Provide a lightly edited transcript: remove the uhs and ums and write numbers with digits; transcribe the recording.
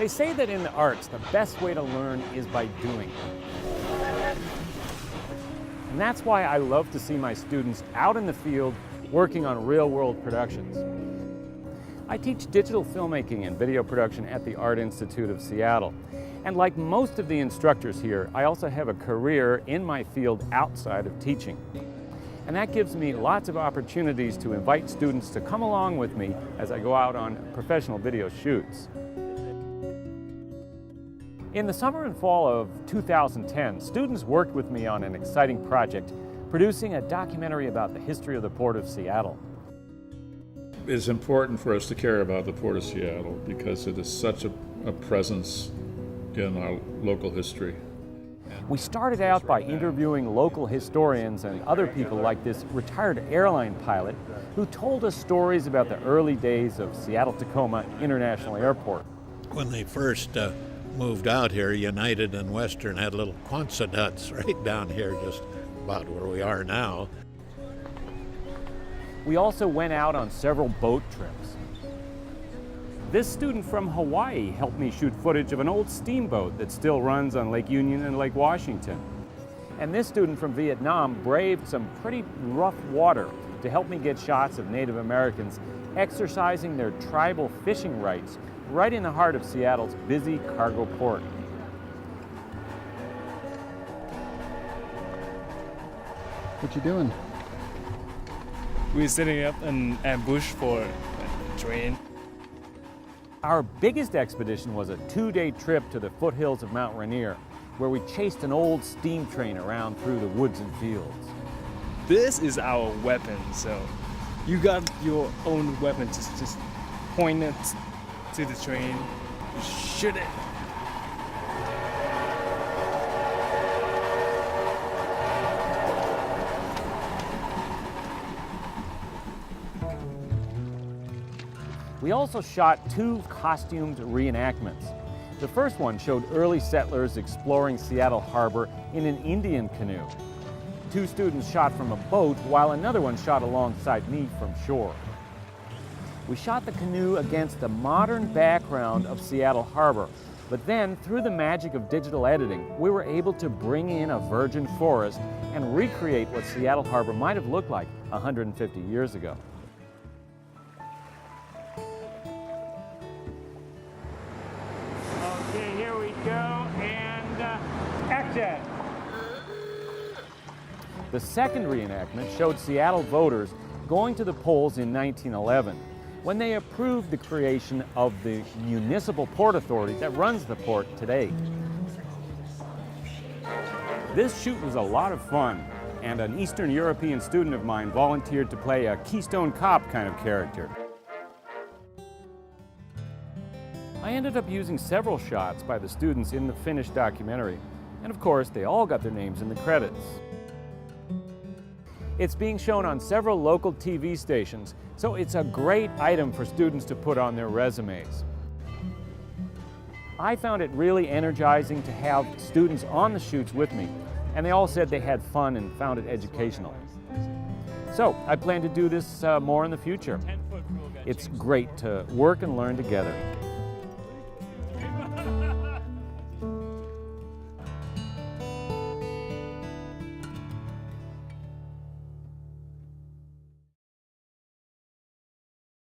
They say that in the arts, the best way to learn is by doing. And that's why I love to see my students out in the field working on real-world productions. I teach digital filmmaking and video production at the Art Institute of Seattle. And like most of the instructors here, I also have a career in my field outside of teaching. And that gives me lots of opportunities to invite students to come along with me as I go out on professional video shoots. In the summer and fall of 2010, students worked with me on an exciting project, producing a documentary about the history of the Port of Seattle. It's important for us to care about the Port of Seattle because it is such a presence in our local history. We started out by interviewing local historians and other people like this retired airline pilot who told us stories about the early days of Seattle-Tacoma International Airport. When they first moved out here, United and Western had little Quonset huts right down here, just about where we are now. We also went out on several boat trips. This student from Hawaii helped me shoot footage of an old steamboat that still runs on Lake Union and Lake Washington. And this student from Vietnam braved some pretty rough water to help me get shots of Native Americans exercising their tribal fishing rights right in the heart of Seattle's busy cargo port. What you doing? We're setting up an ambush for a train. Our biggest expedition was a 2-day trip to the foothills of Mount Rainier, where we chased an old steam train around through the woods and fields. This is our weapon, so you got your own weapon. Just point it to the train, shoot it. We also shot 2 costumed reenactments. The first one showed early settlers exploring Seattle Harbor in an Indian canoe. 2 students shot from a boat, while another one shot alongside me from shore. We shot the canoe against the modern background of Seattle Harbor, but then, through the magic of digital editing, we were able to bring in a virgin forest and recreate what Seattle Harbor might have looked like 150 years ago. Okay, here we go, and action! The second reenactment showed Seattle voters going to the polls in 1911, when they approved the creation of the municipal port authority that runs the port today. This shoot was a lot of fun, and an Eastern European student of mine volunteered to play a Keystone Cop kind of character. I ended up using several shots by the students in the finished documentary, and of course, they all got their names in the credits. It's being shown on several local TV stations, so it's a great item for students to put on their resumes. I found it really energizing to have students on the shoots with me, and they all said they had fun and found it educational. So I plan to do this more in the future. It's great to work and learn together.